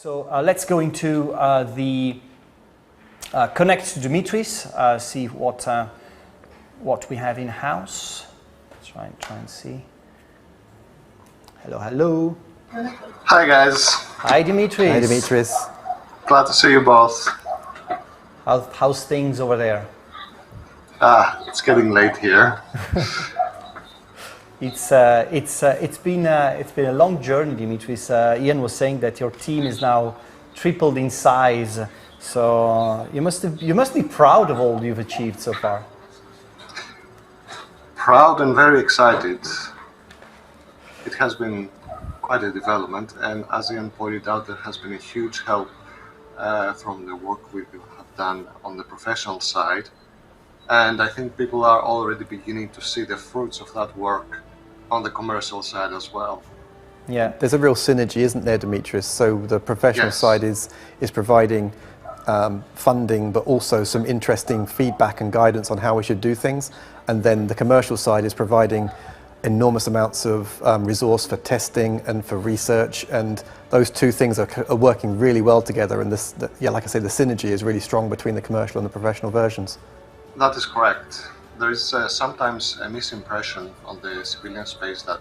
So let's go into the connect to Dimitris, see what we have in house. Let's try and see. Hello. Hi guys. Hi Dimitris. Hi Dimitris. Glad to see you both. How's things over there? It's getting late here. It's been a long journey, Dimitris. Ian was saying that your team is now tripled in size, so you must be proud of all you've achieved so far. Proud and very excited. It has been quite a development, and as Ian pointed out, there has been a huge help from the work we have done on the professional side, and I think people are already beginning to see the fruits of that work on the commercial side as well. Yeah, there's a real synergy, isn't there, Dimitris? So the professional side is providing funding, but also some interesting feedback and guidance on how we should do things. And then the commercial side is providing enormous amounts of resource for testing and for research. And those two things are working really well together. And like I say, the synergy is really strong between the commercial and the professional versions. That is correct. There is sometimes a misimpression on the civilian space that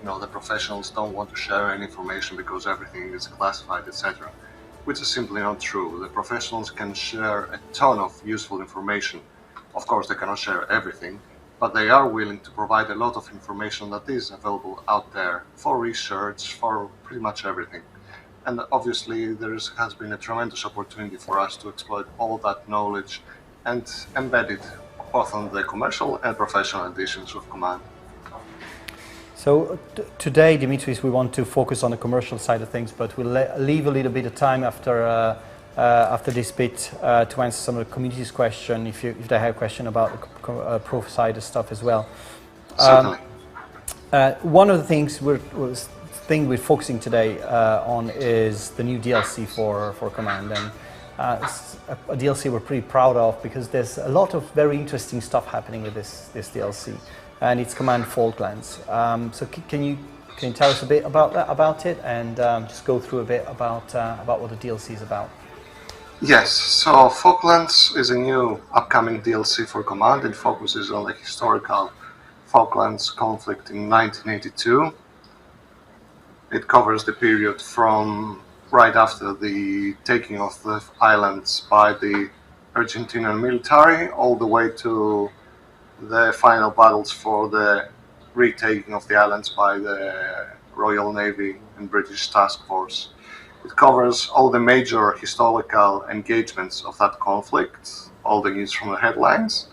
the professionals don't want to share any information because everything is classified, etc., which is simply not true. The professionals can share a ton of useful information. Of course, they cannot share everything, but they are willing to provide a lot of information that is available out there for research, for pretty much everything. And obviously, there has been a tremendous opportunity for us to exploit all that knowledge and embed it both on the commercial and professional editions of Command. So today, Dimitris, we want to focus on the commercial side of things, but we'll leave a little bit of time after this bit to answer some of the community's question, if they have a question about the pro side of stuff as well. Certainly. One of the things we're focusing today on is the new DLC for Command, and a DLC we're pretty proud of because there's a lot of very interesting stuff happening with this DLC. And it's Command Falklands. So can you tell us a bit about it, and just go through a bit about what the DLC is about? Yes, so Falklands is a new upcoming DLC for Command. It focuses on the historical Falklands conflict in 1982. It covers the period from right after the taking of the islands by the Argentinian military all the way to the final battles for the retaking of the islands by the Royal Navy and British Task Force. It covers all the major historical engagements of that conflict, all the news from the headlines,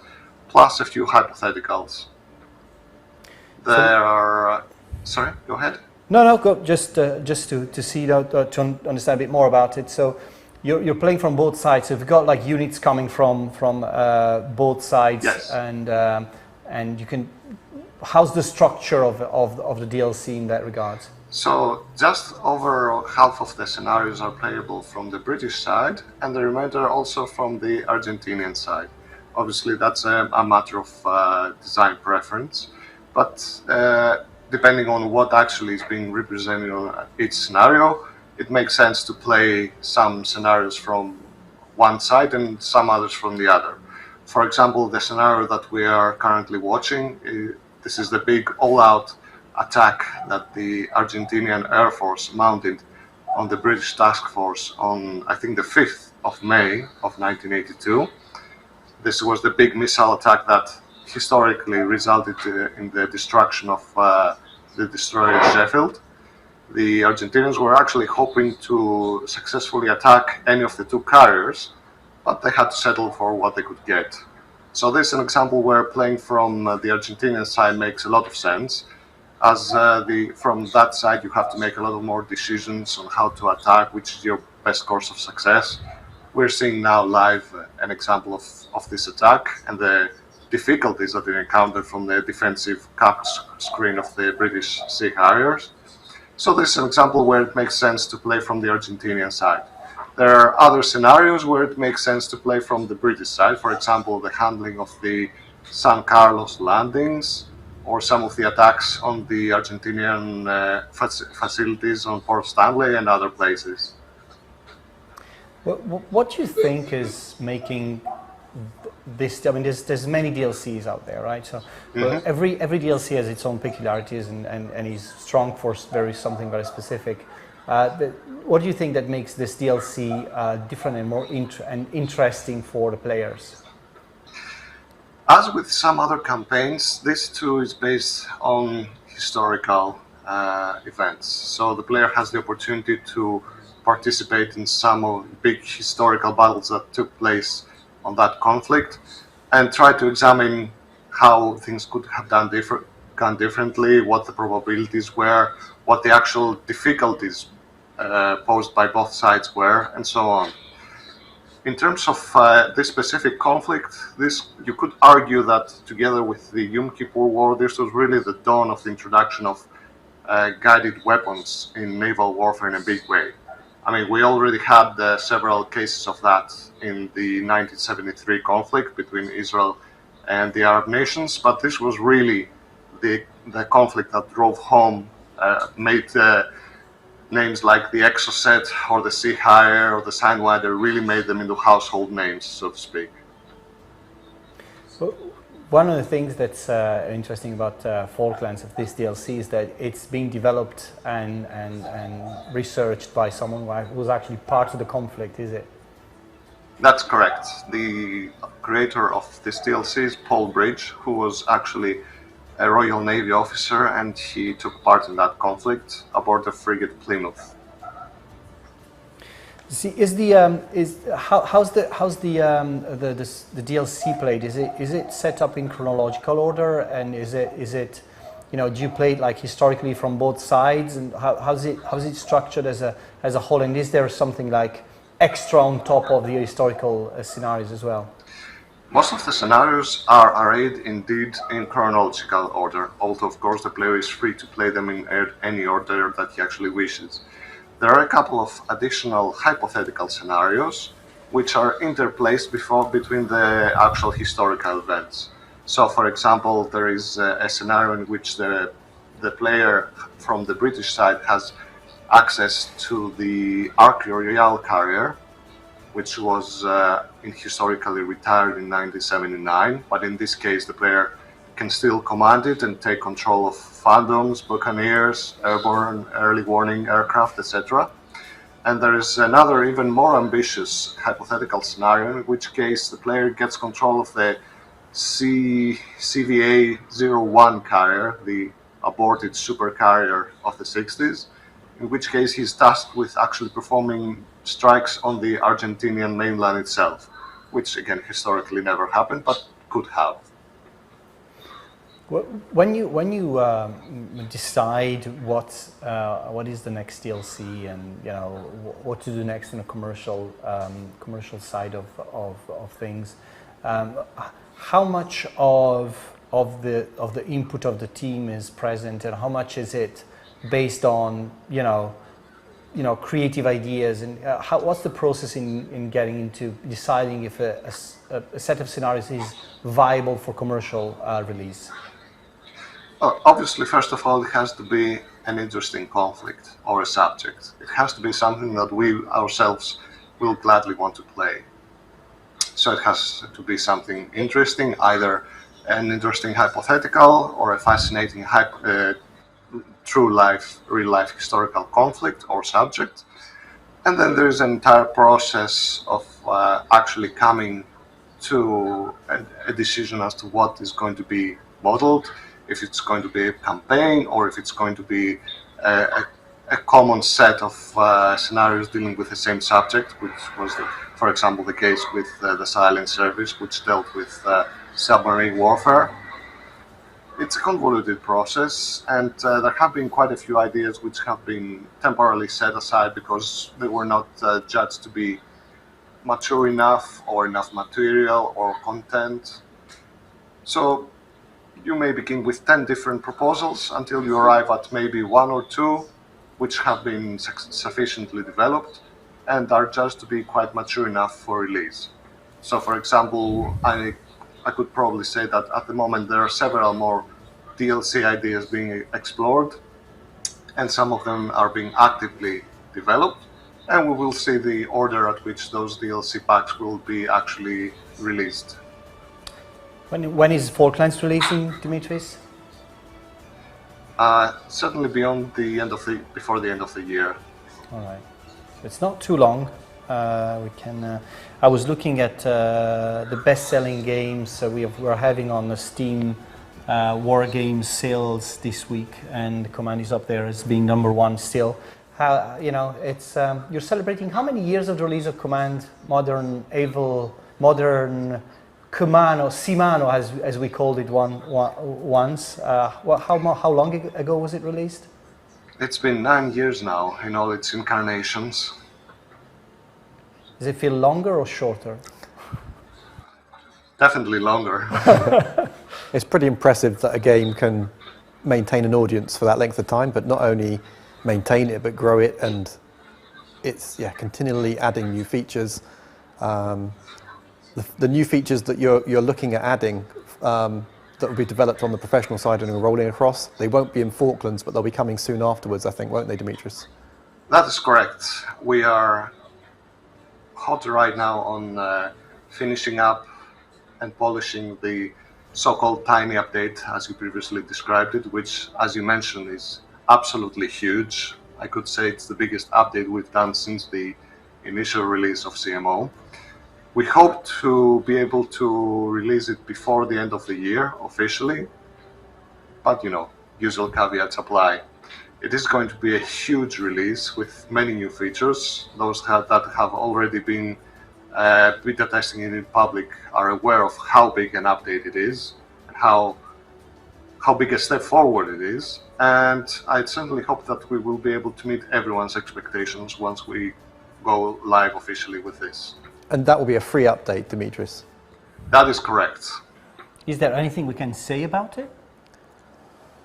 plus a few hypotheticals. Sorry, go ahead. No, go, just to see to understand a bit more about it. So you're playing from both sides. So you've got like units coming from both sides, yes. And you can. How's the structure of the DLC in that regard? So just over half of the scenarios are playable from the British side, and the remainder also from the Argentinian side. Obviously, that's a matter of design preference, but depending on what actually is being represented on each scenario, it makes sense to play some scenarios from one side and some others from the other. For example, the scenario that we are currently watching, this is the big all-out attack that the Argentinian Air Force mounted on the British Task Force on, I think, the 5th of May of 1982. This was the big missile attack that historically resulted in the destruction of the destroyer Sheffield. The Argentinians were actually hoping to successfully attack any of the two carriers, but they had to settle for what they could get. So this is an example where playing from the Argentinian side makes a lot of sense, as from that side you have to make a lot more decisions on how to attack, which is your best course of success. We're seeing now live an example of this attack and the difficulties that they encountered from the defensive cap screen of the British Sea Harriers. So this is an example where it makes sense to play from the Argentinian side. There are other scenarios where it makes sense to play from the British side, for example, the handling of the San Carlos landings, or some of the attacks on the Argentinian facilities on Port Stanley and other places. What do you think is making this? I mean, there's many DLCs out there, right? So every DLC has its own peculiarities and is strong for something very specific. What do you think that makes this DLC different and more interesting for the players? As with some other campaigns, this too is based on historical events. So the player has the opportunity to participate in some of the big historical battles that took place on that conflict and try to examine how things could have gone differently, what the probabilities were, what the actual difficulties posed by both sides were, and so on. In terms of this specific conflict, you could argue that together with the Yom Kippur War, this was really the dawn of the introduction of guided weapons in naval warfare in a big way. I mean, we already had several cases of that in the 1973 conflict between Israel and the Arab nations, but this was really the conflict that drove home, made names like the Exocet or the Sea Hare or the Sandwinder really made them into household names, so to speak. Well, one of the things that's interesting about Falklands of this DLC is that it's being developed and researched by someone who was actually part of the conflict, is it? That's correct. The creator of this DLC is Paul Bridge, who was actually a Royal Navy officer, and he took part in that conflict aboard the frigate Plymouth. See, how's the DLC played? Is it set up in chronological order, and is it do you play it like historically from both sides, and how's it structured as a whole? And is there something like extra on top of the historical scenarios as well? Most of the scenarios are arrayed indeed in chronological order, although of course the player is free to play them in any order that he actually wishes. There are a couple of additional hypothetical scenarios which are interplaced between the actual historical events. So for example, there is a scenario in which the player from the British side has access to the Ark Royale carrier, which was historically retired in 1979, but in this case the player can still command it and take control of Phantoms, Buccaneers, airborne early warning aircraft, etc. And there is another even more ambitious hypothetical scenario in which case the player gets control of the CVA-01 carrier, the aborted supercarrier of the 60s, in which case he's tasked with actually performing strikes on the Argentinian mainland itself, which again historically never happened, but could have. When you decide what is the next DLC and what to do next in a commercial side of things, how much of the input of the team is present, and how much is it based on creative ideas, and what's the process in getting into deciding if a set of scenarios is viable for commercial release? Obviously, first of all, it has to be an interesting conflict or a subject. It has to be something that we ourselves will gladly want to play. So it has to be something interesting, either an interesting hypothetical or a fascinating real life historical conflict or subject. And then there is an entire process of actually coming to a decision as to what is going to be modeled, if it's going to be a campaign or if it's going to be a common set of scenarios dealing with the same subject, which was, for example, the case with the Silent Service, which dealt with submarine warfare. It's a convoluted process, and there have been quite a few ideas which have been temporarily set aside because they were not judged to be mature enough or enough material or content. So you may begin with 10 different proposals until you arrive at maybe one or two which have been sufficiently developed and are judged to be quite mature enough for release. So for example, I could probably say that at the moment there are several more DLC ideas being explored, and some of them are being actively developed, and we will see the order at which those DLC packs will be actually released. When is Falklands releasing, Dimitris? Certainly before the end of the year. All right, so it's not too long. We can. I was looking at the best-selling games we're having on the Steam War Games sales this week, and Command is up there as being #1 still. How it's you're celebrating how many years of the release of Command, modern Command, or Simano, as we called it once. How long ago was it released? It's been 9 years now in all its incarnations. Does it feel longer or shorter? Definitely longer. It's pretty impressive that a game can maintain an audience for that length of time, but not only maintain it, but grow it, and it's continually adding new features. The new features that you're looking at adding that will be developed on the professional side and rolling across, they won't be in Falklands, but they'll be coming soon afterwards, I think, won't they, Dimitris? That is correct. We are hot right now on finishing up and polishing the so-called tiny update, as you previously described it, which, as you mentioned, is absolutely huge. I could say it's the biggest update we've done since the initial release of CMO. We hope to be able to release it before the end of the year officially, but usual caveats apply. It is going to be a huge release with many new features. Those that have already been beta testing it in public are aware of how big an update it is and how big a step forward it is. And I certainly hope that we will be able to meet everyone's expectations once we go live officially with this. And that will be a free update, Dimitris? That is correct. Is there anything we can say about it?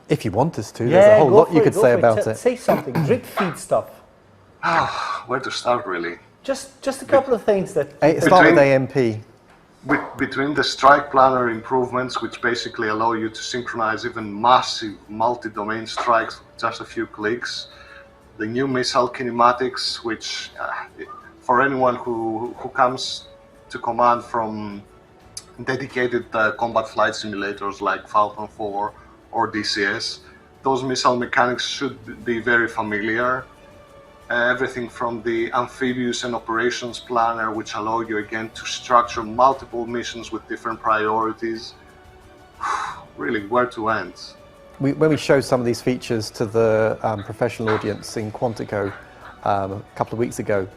If you want us to, there's a whole lot you could say about it. Say something, drip feed stuff. Where to start, really? Just a couple of things that... Start with AMP. Between the strike planner improvements, which basically allow you to synchronize even massive multi-domain strikes with just a few clicks, the new missile kinematics, which for anyone who comes to Command from dedicated combat flight simulators like Falcon 4 or DCS, those missile mechanics should be very familiar. Everything from the amphibious and operations planner, which allow you again to structure multiple missions with different priorities. Really, where to end? When we showed some of these features to the professional audience in Quantico a couple of weeks ago,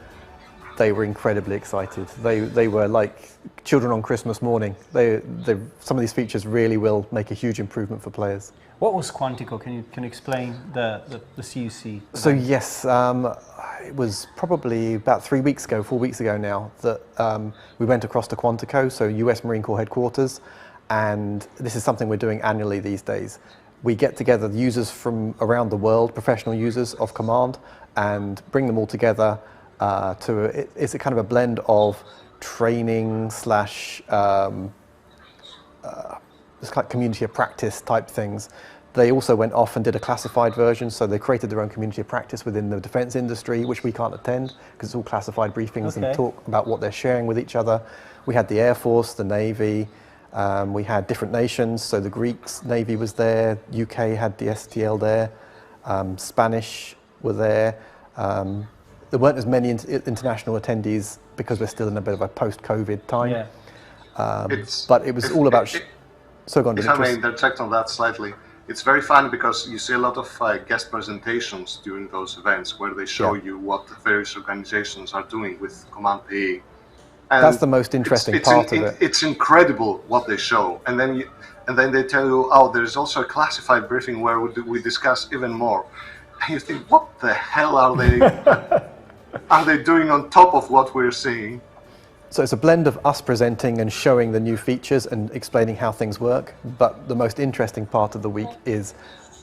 they were incredibly excited. They were like children on Christmas morning. Some of these features really will make a huge improvement for players. What was Quantico? Can you explain the CUC? So yes, it was probably about 4 weeks ago now, that we went across to Quantico, so US Marine Corps headquarters, and this is something we're doing annually these days. We get together the users from around the world, professional users of Command, and bring them all together it's a kind of a blend of training slash just kind of community of practice type things. They also went off and did a classified version, so they created their own community of practice within the defense industry, which we can't attend because it's all classified briefings and talk about what they're sharing with each other. We had the Air Force, the Navy, we had different nations, so the Greeks Navy was there, UK had the STL there, Spanish were there. There weren't as many international attendees because we're still in a bit of a post-COVID time. Yeah. But it was all about... So go on, if I may interject on that slightly, it's very funny because you see a lot of guest presentations during those events where they show you what the various organizations are doing with Command PE. And that's the most interesting part of it. It's incredible what they show, and then they tell you, oh, there's also a classified briefing where we discuss even more. And you think, what the hell are they doing on top of what we're seeing? So it's a blend of us presenting and showing the new features and explaining how things work. But the most interesting part of the week is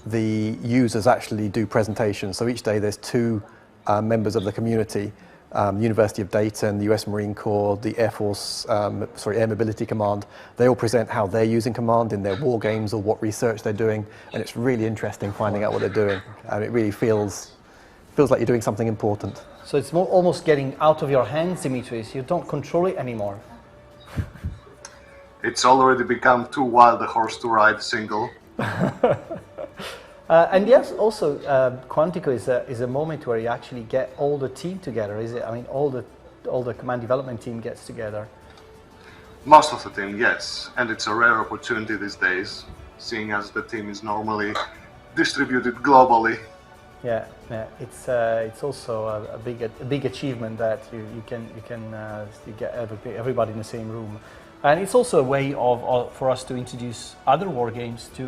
the users actually do presentations. So each day there's two members of the community, University of Dayton, the US Marine Corps, the Air Force, Air Mobility Command. They all present how they're using Command in their war games or what research they're doing. And it's really interesting finding out what they're doing. And it really feels feels like you're doing something important. So it's almost getting out of your hands, Dimitris. You don't control it anymore. It's already become too wild a horse to ride single. And yes, also Quantico is a moment where you actually get all the team together. Is it? I mean, all the command development team gets together. Most of the team, yes, and it's a rare opportunity these days, seeing as the team is normally distributed globally. Yeah, it's also a big achievement that you get everybody in the same room, and it's also a way for us to introduce other war games to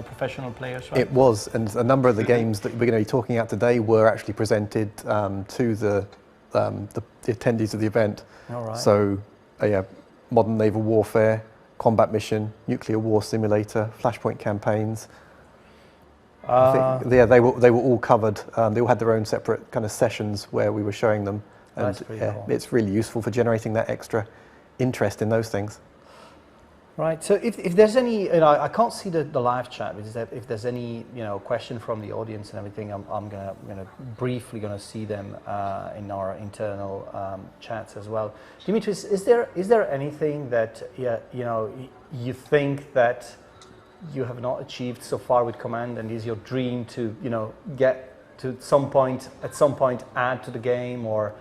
professional players. Right? It was, and a number of the games that we're going to be talking about today were actually presented to the attendees of the event. All right. So, yeah, modern naval warfare, combat mission, nuclear war simulator, flashpoint campaigns. I think, yeah, they were all covered. They all had their own separate kind of sessions where we were showing them, and cool. It's really useful for generating that extra interest in those things. Right. So if there's any, I can't see the live chat. If there's any question from the audience and everything, I'm gonna briefly see them in our internal chats as well. Dimitris, is there anything that you think that you have not achieved so far with Command, and is your dream to get to at some point add to the game, or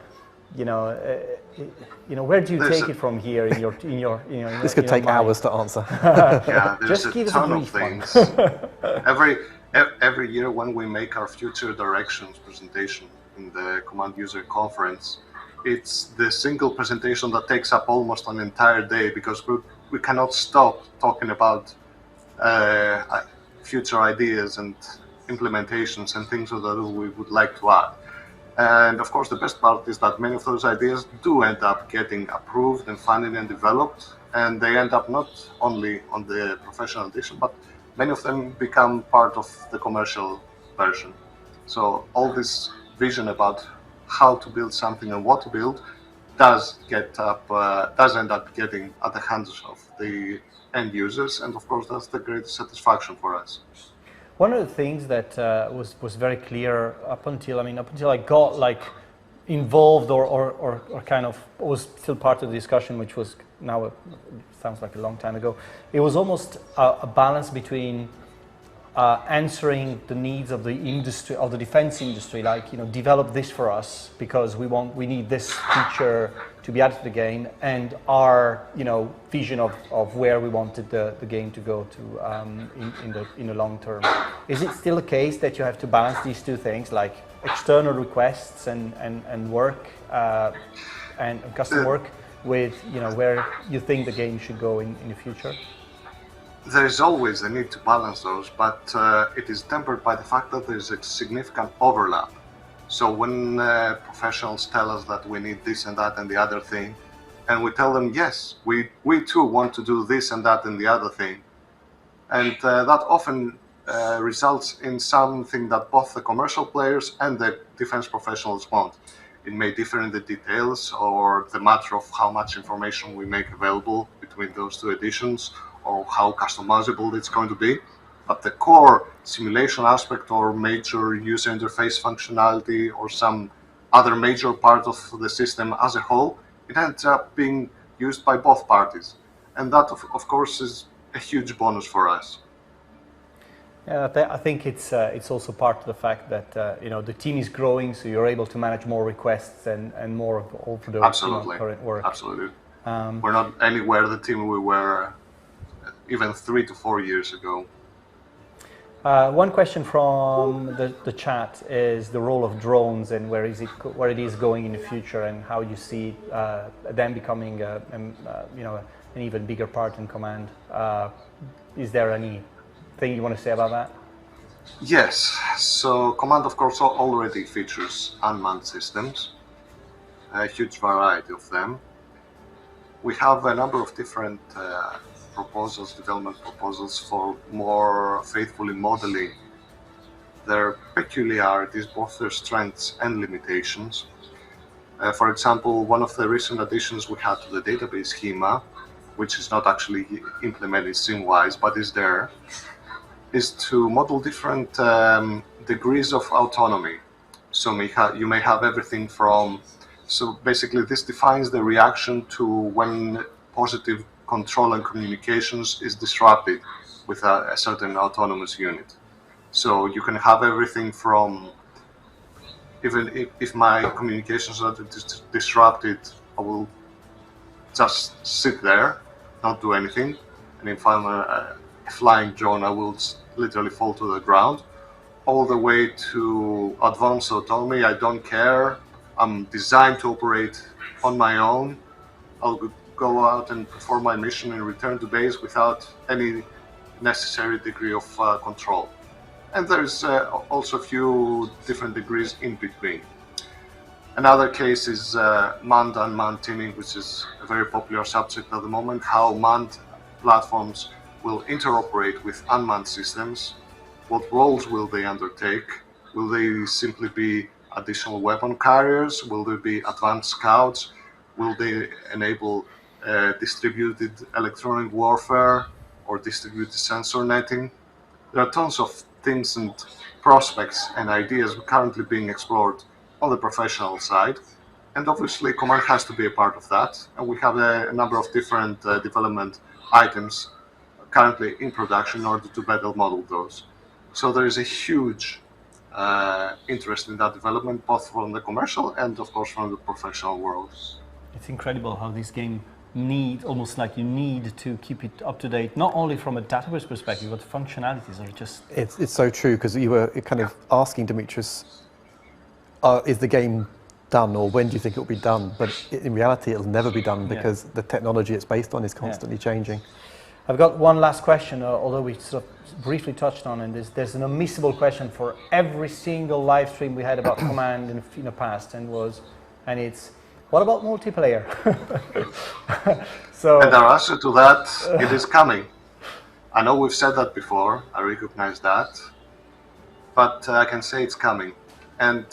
where do you take it from here in your This could take hours to answer. Yeah, there's Just a ton of things. Every year when we make our future directions presentation in the Command User Conference, it's the single presentation that takes up almost an entire day, because we cannot stop talking about future ideas and implementations and things that we would like to add. And of course, the best part is that many of those ideas do end up getting approved and funded and developed, and they end up not only on the professional edition, but many of them become part of the commercial version. So all this vision about how to build something and what to build does end up getting at the hands of the end users, and of course that's the greatest satisfaction for us. One of the things that was very clear up until I got involved or kind of was still part of the discussion, which was now sounds like a long time ago. It was almost a balance between answering the needs of the industry, of the defense industry, develop this for us because we need this feature to be added to the game, and our vision of where we wanted the game to go to in the long term. Is it still the case that you have to balance these two things, like external requests and work and custom work with where you think the game should go in the future? There is always a need to balance those, but it is tempered by the fact that there is a significant overlap. So when professionals tell us that we need this and that and the other thing, and we tell them, yes, we too want to do this and that and the other thing, and that often results in something that both the commercial players and the defense professionals want. It may differ in the details or the matter of how much information we make available between those two editions, or how customizable it's going to be, but the core simulation aspect or major user interface functionality or some other major part of the system as a whole, it ends up being used by both parties. And that, of course, is a huge bonus for us. Yeah, I think it's also part of the fact that the team is growing, so you're able to manage more requests and more of the current work. Absolutely. We're not anywhere the team we were even 3 to 4 years ago. One question from the chat is the role of drones and where it is going in the future, and how you see them becoming an even bigger part in Command. Is there anything you want to say about that? Yes. So Command, of course, already features unmanned systems, a huge variety of them. We have a number of different development proposals for more faithfully modeling their peculiarities, both their strengths and limitations. For example, one of the recent additions we had to the database schema, which is not actually implemented sim-wise, but is there, is to model different degrees of autonomy. So you may have everything from, so basically this defines the reaction to when positive control and communications is disrupted with a certain autonomous unit. So you can have everything from, even if my communications are disrupted, I will just sit there, not do anything. And if I'm a flying drone, I will literally fall to the ground. All the way to advanced autonomy, I don't care. I'm designed to operate on my own. I'll go out and perform my mission and return to base without any necessary degree of control. And there's also a few different degrees in between. Another case is manned-unmanned teaming, which is a very popular subject at the moment, how manned platforms will interoperate with unmanned systems. What roles will they undertake? Will they simply be additional weapon carriers? Will they be advanced scouts? Will they enable distributed electronic warfare or distributed sensor netting? There are tons of things and prospects and ideas currently being explored on the professional side. And obviously Command has to be a part of that. And we have a number of different development items currently in production in order to better model those. So there is a huge interest in that development, both from the commercial and of course from the professional world. It's incredible how this game almost like you need to keep it up to date, not only from a database perspective, but functionalities are just... It's so true, because you were kind of asking Dimitris, is the game done, or when do you think it will be done? But in reality, it'll never be done, because the technology it's based on is constantly changing. I've got one last question, although we sort of briefly touched on it. There's an unmissable question for every single live stream we had about Command in the past, and it's, what about multiplayer? And our answer to that, it is coming. I know we've said that before, I recognize that, but I can say it's coming. And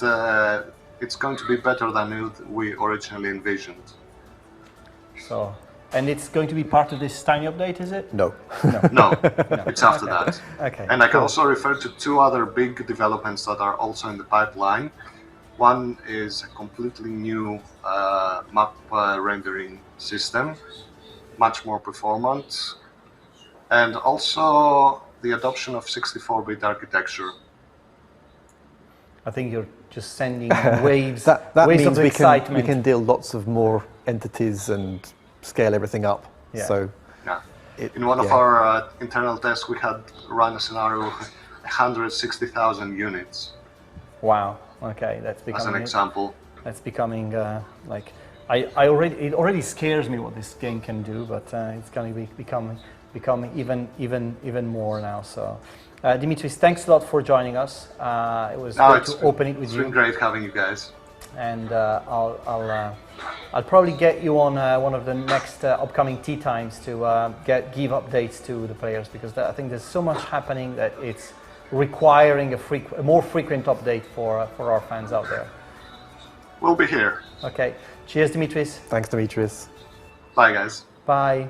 it's going to be better than we originally envisioned. So, and it's going to be part of this tiny update, is it? No. No, it's after that. Okay. And I can also refer to two other big developments that are also in the pipeline. One is a completely new map rendering system, much more performant, and also the adoption of 64-bit architecture. I think you're just sending waves, that waves means of excitement. we can deal lots of more entities and scale everything up. Yeah. So in one of our internal tests, we had run a scenario of 160,000 units. Wow. Okay, that's becoming as an example. That's becoming like it already scares me what this game can do, but it's going to be becoming even more now. So, Dimitris, thanks a lot for joining us. It was great to open it with you. It's been great having you guys. And I'll probably get you on one of the next upcoming tea times to give updates to the players, because I think there's so much happening that it's requiring a more frequent update for our fans out there. We'll be here. Okay. Cheers, Dimitris. Thanks, Dimitris. Bye, guys. Bye.